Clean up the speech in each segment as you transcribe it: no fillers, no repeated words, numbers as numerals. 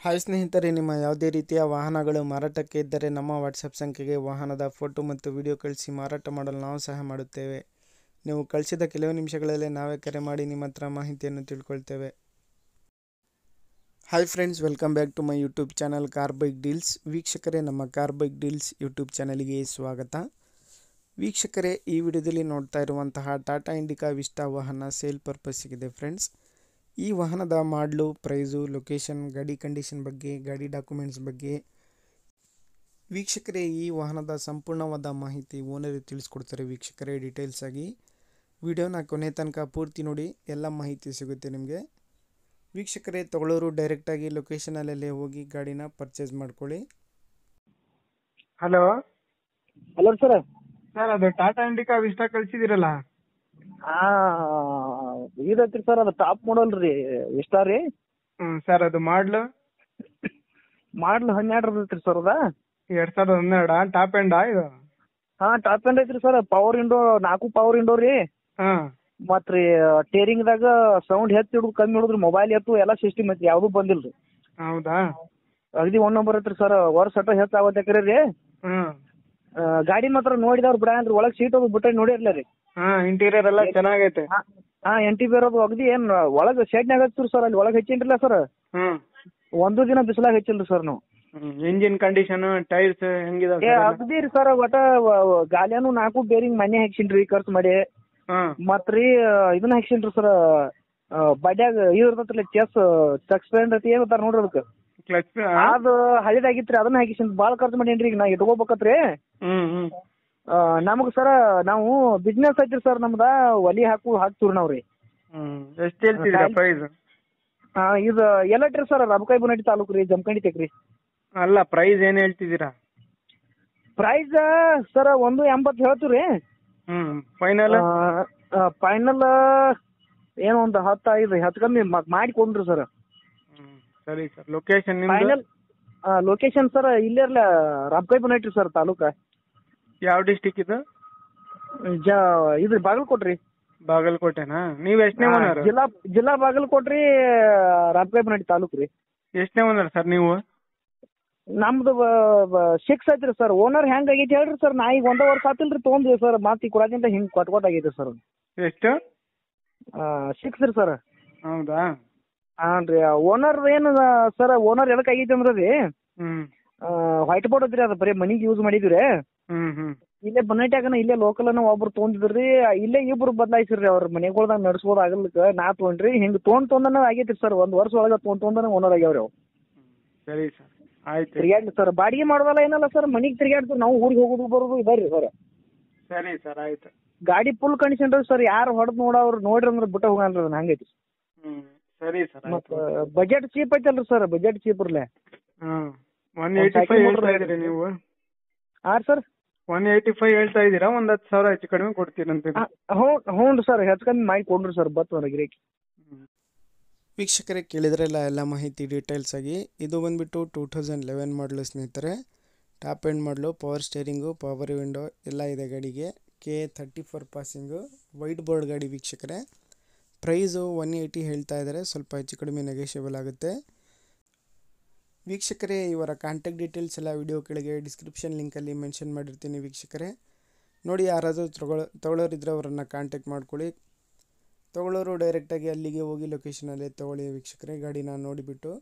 Hi ಸ್ನೇಹಿತರೆ, ನಿಮ್ಮ ಯಾವುದೇ ರೀತಿಯ ವಾಹನಗಳು ಮಾರಾಟಕ್ಕೆ ಇದ್ದರೆ ನಮ್ಮ ವಾಟ್ಸಪ್ ಸಂಖ್ಯೆಗೆ ವಾಹನದ ಫೋಟೋ ಮತ್ತು ವಿಡಿಯೋ ಕಳಿಸಿ ಮಾರಾಟ ಮಾಡಲು ನಾವು ಸಹ ಮಾಡುತ್ತೇವೆ. ನೀವು ಕಳಿಸಿದ ಕೆಲವು ನಿಮಿಷಗಳಲ್ಲೇ ನಾವೇ ಕರೆ ಮಾಡಿ ನಿಮ್ಮ ಹತ್ರ ಮಾಹಿತಿಯನ್ನು ತಿಳ್ಕೊಳ್ತೇವೆ. Hi friends, welcome back to my YouTube channel car bike deals. ವೀಕ್ಷಕರೇ, ನಮ್ಮ ಕಾರ್ ಬೈಕ್ ಡೀಲ್ಸ್ ಯೂಟ್ಯೂಬ್ ಚಾನಲ್ಗೆ ಸ್ವಾಗತ. ವೀಕ್ಷಕರೇ, ಈ ವಿಡಿಯೋದಲ್ಲಿ ನೋಡ್ತಾ ಇರುವಂತಹ ಟಾಟಾ ಇಂಡಿಕಾ ವಿಸ್ಟಾ ವಾಹನ ಸೇಲ್ ಪರ್ಪಸ್ಸಿಗಿದೆ ಫ್ರೆಂಡ್ಸ್. ಈ ವಾಹನದ ಮಾಡಲು, ಪ್ರೈಸು, ಲೊಕೇಶನ್, ಗಾಡಿ ಕಂಡೀಷನ್ ಬಗ್ಗೆ, ಗಾಡಿ ಡಾಕ್ಯುಮೆಂಟ್ಸ್ ಬಗ್ಗೆ ವೀಕ್ಷಕರೇ ಈ ವಾಹನದ ಸಂಪೂರ್ಣವಾದ ಮಾಹಿತಿ ಓನರ್ ತಿಳಿಸ್ಕೊಡ್ತಾರೆ. ವೀಕ್ಷಕರೇ, ಡೀಟೇಲ್ಸ್ ಆಗಿ ವಿಡಿಯೋನ ಕೊನೆ ತನಕ ಪೂರ್ತಿ ನೋಡಿ, ಎಲ್ಲ ಮಾಹಿತಿ ಸಿಗುತ್ತೆ ನಿಮಗೆ. ವೀಕ್ಷಕರೇ, ತಗೊಳ್ಳೋರು ಡೈರೆಕ್ಟಾಗಿ ಲೊಕೇಶನಲ್ಲೇ ಹೋಗಿ ಗಾಡಿನ ಪರ್ಚೇಸ್ ಮಾಡ್ಕೊಳ್ಳಿ. Hello hello sir. ಸರ್, ಅದು ಟಾಟಾ ಇಂಡಿಕಾ ವಿಸ್ಟಾ ಕಳಿಸಿದಿರಲ್ಲ? ಇದೈತ್ರಿ ಸರ್, ಅದು ಟಾಪ್ ಮಾಡಲ್ ರೀ, ಇಷ್ಟ ರೀ. ಸರ್, ಅದು ಮಾಡ್ಲು ಮಾಡಲ್ 12 ಐತ್ರಿ ಸರ್. ಅದ 2012 ಟಾಪ್ ಎಂಡಾ ಇದು? ಟಾಪ್ ಎಂಡ್ ಐತ್ರಿ sir. Power window 4 power window ರೀ. ಮತ್ ರೀ ಟೇರಿಂಗ್ದಾಗ ಸೌಂಡ್ ಹೆಚ್ಚು ಹಿಡಿದು ಕಮ್ಮಿ ಹಿಡಿದ್ರಿ, ಮೊಬೈಲ್ ಎತ್ತು ಎಲ್ಲ ಸಿಸ್ಟಮ್ ಐತಿ, ಯಾವ್ದು ಬಂದಿಲ್ರಿ. ಹೌದಾ? ಅಗದಿ 1 ನಂಬರ್ ಐತ್ರಿ ಸರ್. ವರ್ಷ ಅಟ ಹೆಚ್ಚು ಆಗತ್ತೆ ರೀ. ಗಾಡಿ ಮಾತ್ರ ನೋಡಿದವ್ರು ಬಿಡಂದ್ರಿ, ಒಳಗ್ ಸೀಟ್ ಅದು ಬಿಟ್ಟ ನೋಡಿರ್ಲ ರೀ. ಇಂಟೀರಿಯರ್ ಎಲ್ಲ ಚೆನ್ನಾಗೈತೆ. ಇಂಟೀರಿಯರ್ ಅದು ಅಗದಿ ಏನ್ ಒಳಗ್ ಶೆಡ್ನ್ಯಾಗ ಹಚ್ಚಿರಿ ಸರ್. ಅಲ್ಲಿ ಒಳಗ್ ಹಚ್ಚಿನ್ರಲ್ಲ ಸರ್, ಒಂದು ದಿನ ಬಿಸಿಲಾಗ ಹಚ್ಚಿಲ್ರಿ ಸರ್ ನಾವು. ಇಂಜಿನ್ ಕಂಡೀಷನ್, ಟೈರ್ಸ್ ಹೆಂಗಿದಾವೆ? ಅಗದಿ ರೀ ಸರ್. ಒಟ್ಟ ಗಾಲಿಯಾನು 4 ಬೇರಿಂಗ್ ಮನೆ ಹಾಕ್ಸಿನ್ರಿ ಖರ್ಚು ಮಾಡಿ. ಮತ್ರಿ ಇದನ್ನ ಹಾಕ್ಸಿನ್ರಿ ಸರ್, ಬಡ್ಯಾಗ ಇದು ಇರ್ತೈತ್ರಿ, ಚೆಕ್ ಸ್ಪೆಂಡ್ ಐತಿ ಏನಂತಾರ ನೋಡ್ರಿ ಅದಕ್ಕೆ. ಅದು ಹಳಿದಾಗಿತ್ರಿ, ಅದನ್ನ ಹಾಕಿಸಿನ್. ಬಾಳ ಖರ್ಚು ಮಾಡೇನ್ರಿ. ಈಗ ನಾ ಇಟ್ಕೋಬೇಕತ್ರಿ. ನಮಗ್ ಸರ ನಾವು ಬಿಸ್ನೆಸ್ ಐತ್ರಿ ಸರ್ ನಮ್ದ, ಒಲಿ ಹಾಕ್ತಿವ್ರಿ ನಾವ್ರಿ. ಎಷ್ಟು ಹೇಳ್ತಿದ್ದೀರಾ ಪ್ರೈಸ್? ಇದು ಎಲ್ಲಟ್ರಿ ಸರ್, ರಬಕಾಯಿ ಬುನಟ್ಟಿ ತಾಲೂಕು ರೀ, ಜಮಖಂಡಿ ತೆಕ್ರಿ. ಅಲ್ಲ, ಪ್ರೈಸ್ ಏನ್ ಹೇಳ್ತಿದ್ದೀರಾ? Price sir 180 ಹೇಳ್ತೀವ್ರಿ. ಫೈನಲ್ ಏನೋ ಒಂದು 10 ಕಮ್ಮಿ ಮಾಡಿ ಕೊಡ್ರಿ ಸರ್. ಸರಿ sir. Location final location sir ಇಲ್ಲೇರ್ಲ, ರಬಕಾಯಿ ಬುನಟ್ಟಿ ಸರ್ ತಾಲೂಕ. ಯಾವ ಡಿಸ್ಟಿಕ್ ಇದು? ಇದು ಬಾಗಲಕೋಟ್ರಿ. ಬಾಗಲಕೋಟೆನಾ? ನೀವ್ ಎಷ್ಟನೇ ಓನರ್? ಜಿಲ್ಲಾ ಬಾಗಲಕೋಟ್ರಿ, ರಬಕಾಯಿ ಬುನಟ್ಟಿ ತಾಲೂಕು ರೀ. ಎಷ್ಟನೇ ಓನರ್ ಸರ್ ನೀವು? ನಮ್ದು 6 ಐತ್ರಿ ಸರ್. ಓನರ್ ಹೆಂಗ್ ಆಗೈತಿ ಹೇಳ್ರಿ ಸರ್. ನಾ ಈಗ 1 ವರ್ಷ ಆತಿಲ್ರಿ ತೊಗೊಂಡಿವಿ ಸರ್. ಮಾತಿ ಕೊಡೋದ್ರಿಂದ ಹಿಂಗ್ ಕೊಟ್ಟಾಗೈತಿ ಸರ್. ಎಷ್ಟು? 6 ರೀ ಸರ್. ಹೌದಾ? ಹಾನ್ರಿ. ಓನರ್ ಏನು ಸರ್, ಓನರ್ ಎದಕ್ ಆಗೈತಿ ಅಂದ್ರ ರೀ, ವೈಟ್ ಬೋರ್ಡ್ ಐತ್ರಿ, ಅದು ಬರೀ ಮನಿಗೆ ಯೂಸ್ ಮಾಡಿದ್ವಿ. ಇಲ್ಲೇ ಬನ್ನಟ್ಯಾಗನ ಇಲ್ಲೇ ಲೋಕಲ್ ಒಬ್ರು ತೊಗೊಂಡಿದ್ರಿ. ಇಲ್ಲೇ ಇಬ್ರು ಬದಲಾಯಿಸಿರ್ರಿ, ಅವ್ರ ಮನೆಗಳ್ದಾಗ ನಡ್ಸ್ಬೋದ್ ಆಗಲ್ಕ ನಾ ತೊಗೊಂಡ್ರಿ. ಹಿಂಗ್ ತೊಗೊಂಡನ ಆಗೈತಿ ಸರ್. 1 ವರ್ಷ ಒಳಗ ತೊಗೊಂಡನ ಓನರ್ ಆಗ್ಯಾವ್ರಿ ಅವ್. ಸರಿ ಸರ್, ಆಯ್ತು. ತಿರ್ಗಾಡ್ಲಿ ಸರ್, ಬಾಡಿಗೆ ಮಾಡೋದಲ್ಲ ಏನಲ್ಲ ಸರ್, ಮನಿಗ್ ತಿರ್ಗಾಡ್ತೀವಿ ನಾವು. ಊರಿಗೆ ಹೋಗೋದು ಬರೋದು ಇದಾರ್ರಿ ಸರ್. ಸರಿ ಸರ್, ಆಯ್ತು. ಗಾಡಿ ಫುಲ್ ಕಂಡೀಷನ್ ರೀ ಸರ್. ಯಾರು ಹೊಡೆದ್ ನೋಡ್ರಿ ಅಂದ್ರೆ ಬಿಟ್ಟ ಹೋಗಲ್ರಿ ಅದನ್ನ, ಹಂಗೈತಿ. ಸರಿ ಸರ್. ಮತ್ತ ಬಜೆಟ್ ಚೀಪ್ ಐತಲ್ರಿ ಸರ್, ಬಜೆಟ್ ಚೀಪ್ ಇರ್ಲೆ. 185 ಹೇಳ್ತಾ ಇದೀರಿ ನೀವು? ಸರ್ 185 ಹೇಳ್ತಾ ಇದೀರಾ? 10,000 ಹೆಚ್ಚು ಕಡಿಮೆ ಕೊಡ್ತೀರಂತೆ. ಹ್ಞೂ ಸರ್, ಹೆಚ್ಚು ಕಮ್ಮಿ ಮಾಡಿ ಕೊಡ್ರಿ ಸರ್. ಗಿರೇಕಿ. ವೀಕ್ಷಕರೇ, ಕೇಳಿದ್ರಲ್ಲ ಎಲ್ಲ ಮಾಹಿತಿ ಡೀಟೇಲ್ಸ್ ಆಗಿ. ಇದು ಬಂದುಬಿಟ್ಟು 2011 ಮಾಡಲು ಸ್ನೇಹಿತರೆ. ಟಾಪ್ ಎಂಡ್ ಮಾಡಲು, ಪವರ್ ಸ್ಟೇರಿಂಗು, ಪವರ್ ವಿಂಡೋ ಎಲ್ಲ ಇದೆ ಗಾಡಿಗೆ. K34 ಪಾಸಿಂಗು, ವೈಟ್ ಬೋರ್ಡ್ ಗಾಡಿ ವೀಕ್ಷಕರೇ. ಪ್ರೈಸು 180 ಹೇಳ್ತಾ ಇದ್ದಾರೆ, ಸ್ವಲ್ಪ ಹೆಚ್ಚು ಕಡಿಮೆ ನೆಗೋಷಿಯಬಲ್ ಆಗುತ್ತೆ. ವೀಕ್ಷಕರೇ, ಇವರ ಕಾಂಟ್ಯಾಕ್ಟ್ ಡೀಟೇಲ್ಸ್ ಎಲ್ಲ ವಿಡಿಯೋ ಕೆಳಗೆ ಡಿಸ್ಕ್ರಿಪ್ಷನ್ ಲಿಂಕಲ್ಲಿ ಮೆನ್ಷನ್ ಮಾಡಿರ್ತೀನಿ ವೀಕ್ಷಕರೇ. ನೋಡಿ, ಯಾರಾದರೂ ತಗೊಳ್ಳೋರಿದ್ರೆ ಅವರನ್ನು ಕಾಂಟ್ಯಾಕ್ಟ್ ಮಾಡ್ಕೊಳ್ಳಿ. ತಗೊಳ್ಳೋರು ಡೈರೆಕ್ಟಾಗಿ ಅಲ್ಲಿಗೆ ಹೋಗಿ ಲೊಕೇಶನಲ್ಲೇ ತೊಗೊಳ್ಳಿ ವೀಕ್ಷಕರೇ, ಗಾಡಿನ ನೋಡಿಬಿಟ್ಟು.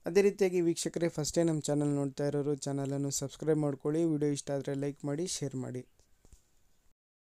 ಅದೇ ರೀತಿಯಾಗಿ ವೀಕ್ಷಕರೇ, ಫಸ್ಟ್ ಟೈಮ್ ನಮ್ಮ ಚಾನಲ್ ನೋಡ್ತಾ ಇರೋರು ಚಾನಲನ್ನು ಸಬ್ಸ್ಕ್ರೈಬ್ ಮಾಡ್ಕೊಳ್ಳಿ. ವಿಡಿಯೋ ಇಷ್ಟ ಆದರೆ ಲೈಕ್ ಮಾಡಿ, ಶೇರ್ ಮಾಡಿ.